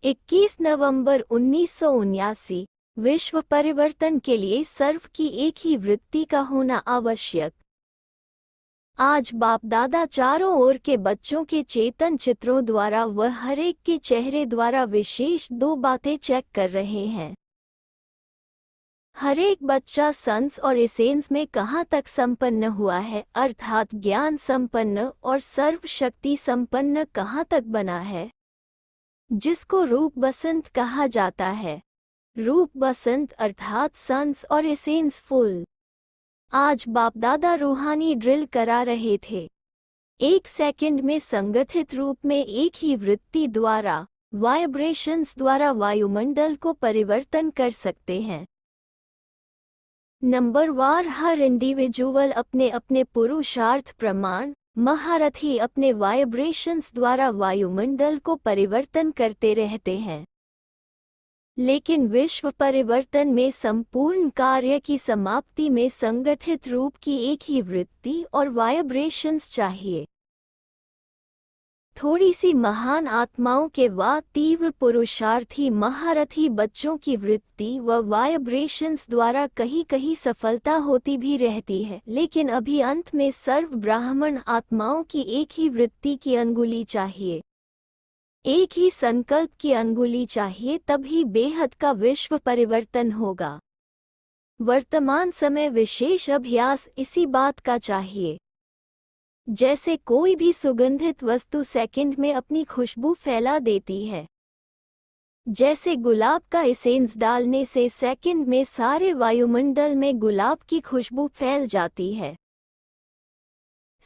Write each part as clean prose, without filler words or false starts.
21 नवंबर 1979। विश्व परिवर्तन के लिए सर्व की एक ही वृत्ति का होना आवश्यक। आज बाप दादा चारों ओर के बच्चों के चेतन चित्रों द्वारा व हरेक के चेहरे द्वारा विशेष दो बातें चेक कर रहे हैं। हरेक बच्चा सन्स और एसेंस में कहाँ तक संपन्न हुआ है, अर्थात ज्ञान संपन्न और सर्वशक्ति संपन्न कहाँ तक बना है, जिसको रूप बसंत कहा जाता है। रूप बसंत अर्थात सन्स और एसेंस फुल। आज बाप दादा रूहानी ड्रिल करा रहे थे। 1 सेकंड में संगठित रूप में एक ही वृत्ति द्वारा, वाइब्रेशंस द्वारा वायुमंडल को परिवर्तन कर सकते हैं। नंबर वार हर इंडिविजुअल अपने अपने पुरुषार्थ प्रमाण महारथी अपने वाइब्रेशंस द्वारा वायुमंडल को परिवर्तन करते रहते हैं। लेकिन विश्व परिवर्तन में संपूर्ण कार्य की समाप्ति में संगठित रूप की एक ही वृत्ति और वाइब्रेशंस चाहिए। थोड़ी सी महान आत्माओं के व तीव्र पुरुषार्थी महारथी बच्चों की वृत्ति व वाइब्रेशंस द्वारा कहीं कहीं सफलता होती भी रहती है, लेकिन अभी अंत में सर्व ब्राह्मण आत्माओं की एक ही वृत्ति की अंगुली चाहिए, एक ही संकल्प की अंगुली चाहिए, तभी बेहद का विश्व परिवर्तन होगा। वर्तमान समय विशेष अभ्यास इसी बात का चाहिए। जैसे कोई भी सुगंधित वस्तु सेकंड में अपनी खुशबू फैला देती है, जैसे गुलाब का एसेंस डालने से सेकंड में सारे वायुमंडल में गुलाब की खुशबू फैल जाती है।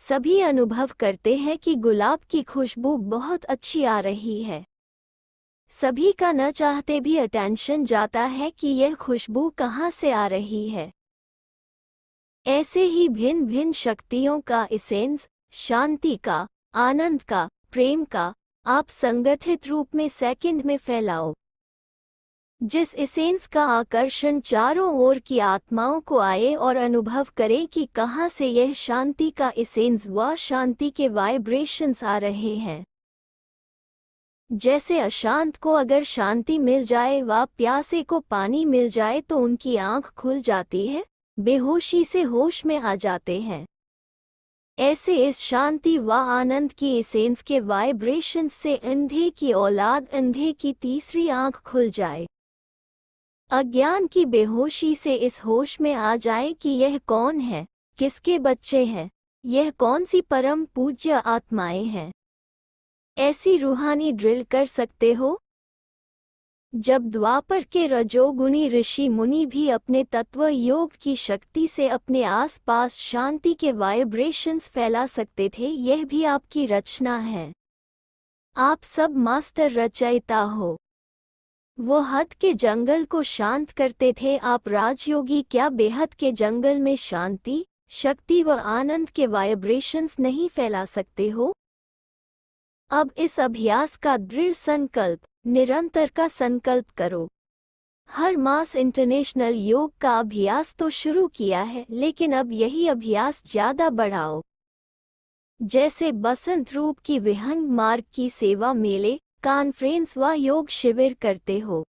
सभी अनुभव करते हैं कि गुलाब की खुशबू बहुत अच्छी आ रही है। सभी का न चाहते भी अटेंशन जाता है कि यह खुशबू कहाँ से आ रही है। ऐसे ही भिन्न भिन्न शक्तियों का एसेंस, शांति का, आनंद का, प्रेम का आप संगठित रूप में सेकंड में फैलाओ। जिस एसेंस का आकर्षण चारों ओर की आत्माओं को आए और अनुभव करे कि कहाँ से यह शांति का एसेंस व शांति के वाइब्रेशंस आ रहे हैं। जैसे अशांत को अगर शांति मिल जाए व प्यासे को पानी मिल जाए तो उनकी आंख खुल जाती है, बेहोशी से होश में आ जाते हैं। ऐसे इस शांति व आनंद की एसेंस के वाइब्रेशंस से अंधे की औलाद अंधे की तीसरी आंख खुल जाए। अज्ञान की बेहोशी से इस होश में आ जाए कि यह कौन है, किसके बच्चे हैं, यह कौन सी परम पूज्य आत्माएं हैं। ऐसी रूहानी ड्रिल कर सकते हो। जब द्वापर के रजोगुणी ऋषि मुनि भी अपने तत्व योग की शक्ति से अपने आसपास शांति के वाइब्रेशंस फैला सकते थे, यह भी आपकी रचना है। आप सब मास्टर रचयिता हो। वो हद के जंगल को शांत करते थे, आप राजयोगी क्या बेहद के जंगल में शांति, शक्ति व आनंद के वाइब्रेशंस नहीं फैला सकते हो। अब इस अभ्यास का दृढ़ संकल्प, निरंतर का संकल्प करो। हर मास इंटरनेशनल योग का अभ्यास तो शुरू किया है, लेकिन अब यही अभ्यास ज्यादा बढ़ाओ। जैसे बसंत रूप की विहंग मार्ग की सेवा मेले, कॉन्फ्रेंस व योग शिविर करते हो।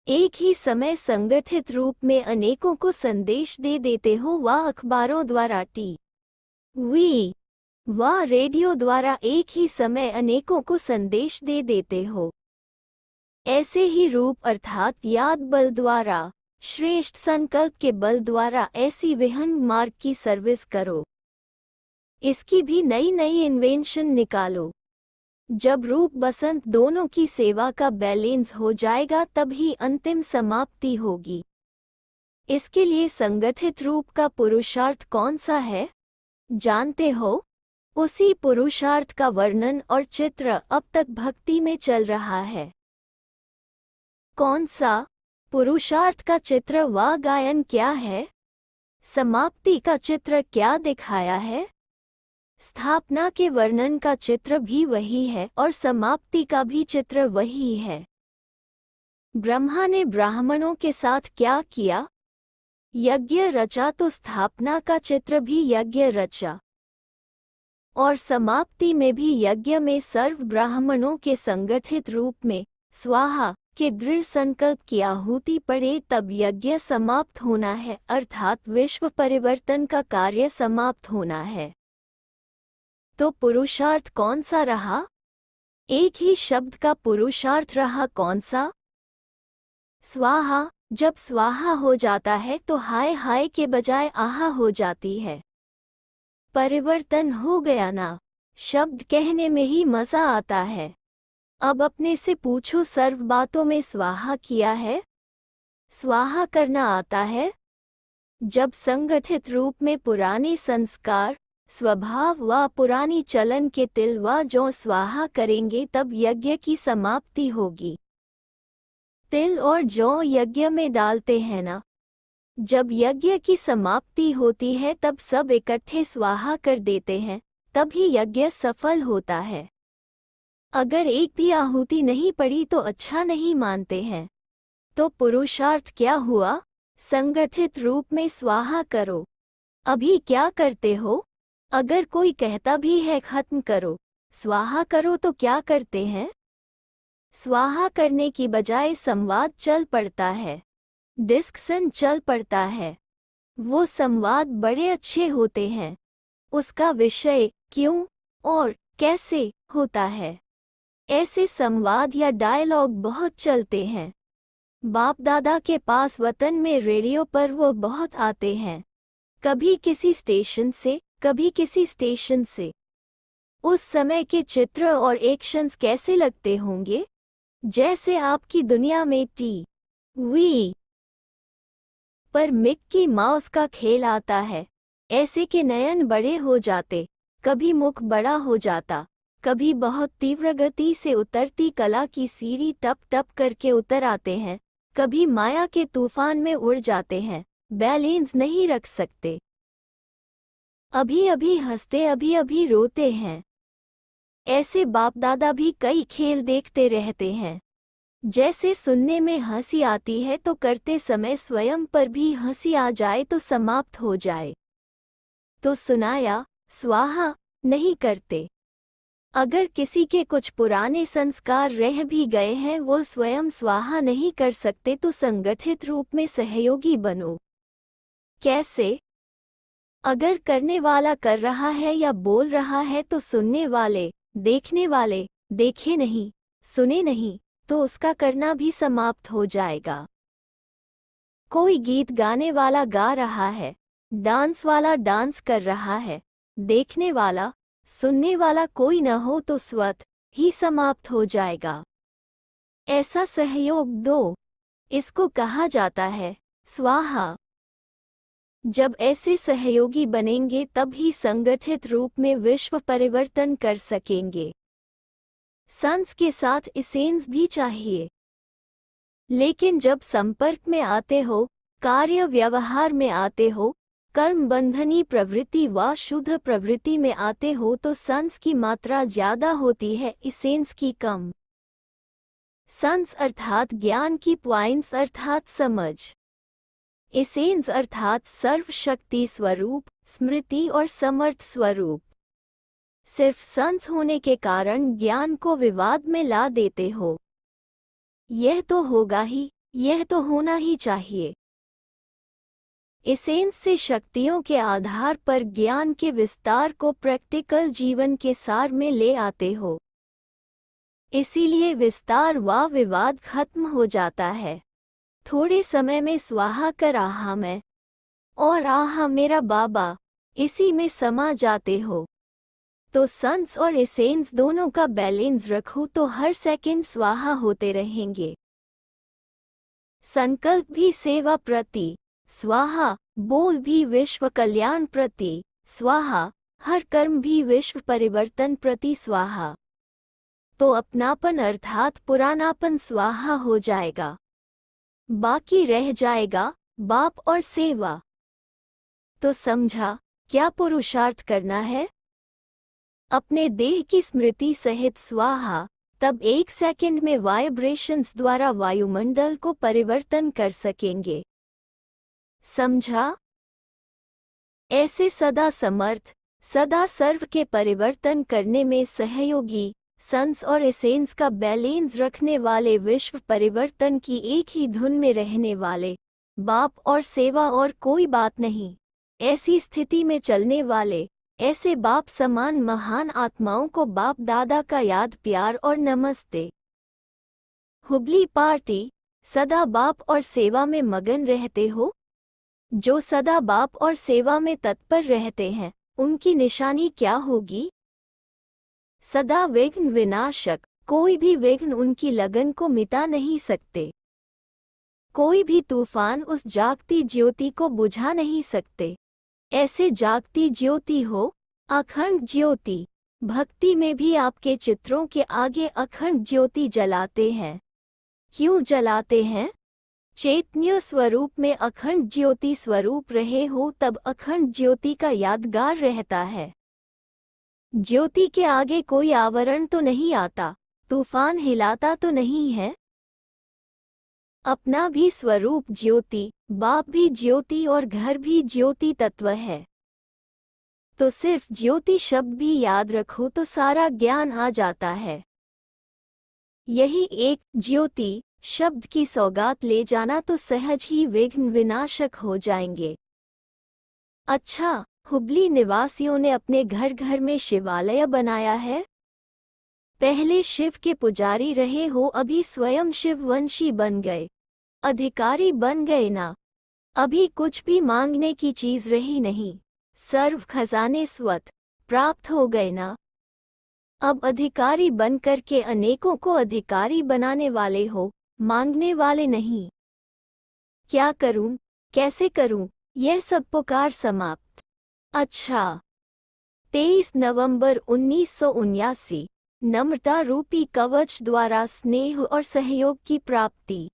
एक ही समय संगठित रूप में अनेकों को संदेश दे देते हो व अखबारों द्वारा टीवी व रेडियो द्वारा एक ही समय अनेकों को संदेश दे देते हो। ऐसे ही रूप अर्थात याद बल द्वारा, श्रेष्ठ संकल्प के बल द्वारा ऐसी विहंग मार्ग की सर्विस करो। इसकी भी नई नई इन्वेंशन निकालो। जब रूप बसंत दोनों की सेवा का बैलेंस हो जाएगा तभी अंतिम समाप्ति होगी। इसके लिए संगठित रूप का पुरुषार्थ कौन सा है, जानते हो? उसी पुरुषार्थ का वर्णन और चित्र अब तक भक्ति में चल रहा है। कौन सा? पुरुषार्थ का चित्र व गायन क्या है? समाप्ति का चित्र क्या दिखाया है? स्थापना के वर्णन का चित्र भी वही है और समाप्ति का भी चित्र वही है। ब्रह्मा ने ब्राह्मणों के साथ क्या किया? यज्ञ रचा, तो स्थापना का चित्र भी यज्ञ रचा और समाप्ति में भी यज्ञ में सर्व ब्राह्मणों के संगठित रूप में स्वाहा के दृढ़ संकल्प की आहुति पड़े तब यज्ञ समाप्त होना है, अर्थात विश्व परिवर्तन का कार्य समाप्त होना है। तो पुरुषार्थ कौन सा रहा? एक ही शब्द का पुरुषार्थ रहा, कौन सा? स्वाहा। जब स्वाहा हो जाता है तो हाय हाय के बजाय आहा हो जाती है। परिवर्तन हो गया ना, शब्द कहने में ही मजा आता है। अब अपने से पूछो, सर्व बातों में स्वाहा किया है? स्वाहा करना आता है? जब संगठित रूप में पुराने संस्कार, स्वभाव व पुरानी चलन के तिल व जौ स्वाहा करेंगे तब यज्ञ की समाप्ति होगी। तिल और जौ यज्ञ में डालते हैं ना, जब यज्ञ की समाप्ति होती है तब सब इकट्ठे स्वाहा कर देते हैं, तभी यज्ञ सफल होता है। अगर एक भी आहुति नहीं पड़ी तो अच्छा नहीं मानते हैं। तो पुरुषार्थ क्या हुआ? संगठित रूप में स्वाहा करो। अभी क्या करते हो? अगर कोई कहता भी है खत्म करो, स्वाहा करो, तो क्या करते हैं? स्वाहा करने की बजाय संवाद चल पड़ता है, डिस्कशन चल पड़ता है। वो संवाद बड़े अच्छे होते हैं। उसका विषय क्यों और कैसे होता है, ऐसे संवाद या डायलॉग बहुत चलते हैं। बाप दादा के पास वतन में रेडियो पर वो बहुत आते हैं, कभी किसी स्टेशन से, कभी किसी स्टेशन से। उस समय के चित्र और एक्शंस कैसे लगते होंगे? जैसे आपकी दुनिया में टीवी पर मिक्की माउस का खेल आता है, ऐसे के नयन बड़े हो जाते, कभी मुख बड़ा हो जाता, कभी बहुत तीव्र गति से उतरती कला की सीढ़ी टप टप करके उतर आते हैं, कभी माया के तूफान में उड़ जाते हैं, बैलेंस नहीं रख सकते। अभी अभी हंसते, अभी अभी रोते हैं। ऐसे बाप दादा भी कई खेल देखते रहते हैं। जैसे सुनने में हंसी आती है तो करते समय स्वयं पर भी हंसी आ जाए तो समाप्त हो जाए, तो सुनाया स्वाहा नहीं करते। अगर किसी के कुछ पुराने संस्कार रह भी गए हैं, वो स्वयं स्वाहा नहीं कर सकते, तो संगठित रूप में सहयोगी बनो। कैसे? अगर करने वाला कर रहा है या बोल रहा है तो सुनने वाले, देखने वाले देखे नहीं, सुने नहीं, तो उसका करना भी समाप्त हो जाएगा। कोई गीत गाने वाला गा रहा है, डांस वाला डांस कर रहा है, देखने वाला, सुनने वाला कोई न हो तो स्वतः ही समाप्त हो जाएगा। ऐसा सहयोग दो, इसको कहा जाता है स्वाहा। जब ऐसे सहयोगी बनेंगे तब ही संगठित रूप में विश्व परिवर्तन कर सकेंगे। संस के साथ इसेंस भी चाहिए, लेकिन जब संपर्क में आते हो, कार्य व्यवहार में आते हो, कर्म बंधनी प्रवृत्ति व शुद्ध प्रवृत्ति में आते हो तो संस की मात्रा ज्यादा होती है, इसेंस की कम। संस अर्थात ज्ञान की पॉइंट्स अर्थात समझ, इसेंस अर्थात सर्वशक्ति स्वरूप, स्मृति और समर्थ स्वरूप। सिर्फ संस होने के कारण ज्ञान को विवाद में ला देते हो। यह तो होगा ही, यह तो होना ही चाहिए। इसेंस से शक्तियों के आधार पर ज्ञान के विस्तार को प्रैक्टिकल जीवन के सार में ले आते हो। इसीलिए विस्तार व विवाद खत्म हो जाता है। थोड़े समय में स्वाहा कर आहा मैं और आहा मेरा बाबा, इसी में समा जाते हो। तो संस और इसेंस दोनों का बैलेंस रखो तो हर सेकंड स्वाहा होते रहेंगे। संकल्प भी सेवा प्रति स्वाहा, बोल भी विश्व कल्याण प्रति स्वाहा, हर कर्म भी विश्व परिवर्तन प्रति स्वाहा। तो अपनापन अर्थात पुरानापन स्वाहा हो जाएगा, बाकी रह जाएगा बाप और सेवा। तो समझा क्या पुरुषार्थ करना है? अपने देह की स्मृति सहित स्वाहा, तब 1 सेकंड में वाइब्रेशंस द्वारा वायुमंडल को परिवर्तन कर सकेंगे। समझा? ऐसे सदा समर्थ, सदा सर्व के परिवर्तन करने में सहयोगी, सन्स और एसेंस का बैलेंस रखने वाले, विश्व परिवर्तन की एक ही धुन में रहने वाले, बाप और सेवा और कोई बात नहीं, ऐसी स्थिति में चलने वाले, ऐसे बाप समान महान आत्माओं को बाप दादा का याद, प्यार और नमस्ते। हुबली पार्टी, सदा बाप और सेवा में मगन रहते हो? जो सदा बाप और सेवा में तत्पर रहते हैं, उनकी निशानी क्या होगी? सदा विघ्न विनाशक, कोई भी विघ्न उनकी लगन को मिटा नहीं सकते। कोई भी तूफान उस जागती ज्योति को बुझा नहीं सकते। ऐसे जागती ज्योति हो, अखंड ज्योति। भक्ति में भी आपके चित्रों के आगे अखंड ज्योति जलाते हैं। क्यों जलाते हैं? चैतन्य स्वरूप में अखंड ज्योति स्वरूप रहे हो, तब अखंड ज्योति का यादगार रहता है। ज्योति के आगे कोई आवरण तो नहीं आता, तूफान हिलाता तो नहीं है। अपना भी स्वरूप ज्योति, बाप भी ज्योति और घर भी ज्योति तत्व है। तो सिर्फ ज्योति शब्द भी याद रखो तो सारा ज्ञान आ जाता है। यही एक ज्योति शब्द की सौगात ले जाना तो सहज ही विघ्न विनाशक हो जाएंगे। अच्छा, हुबली निवासियों ने अपने घर घर में शिवालय बनाया है। पहले शिव के पुजारी रहे हो, अभी स्वयं शिववंशी बन गए, अधिकारी बन गए ना। अभी कुछ भी मांगने की चीज रही नहीं, सर्व खजाने स्वत प्राप्त हो गए ना। अब अधिकारी बन करके अनेकों को अधिकारी बनाने वाले हो, मांगने वाले नहीं। क्या करूं, कैसे करूं, यह सब पुकार समाप्त। अच्छा, 23 नवंबर 1979, नम्रता रूपी कवच द्वारा स्नेह और सहयोग की प्राप्ति।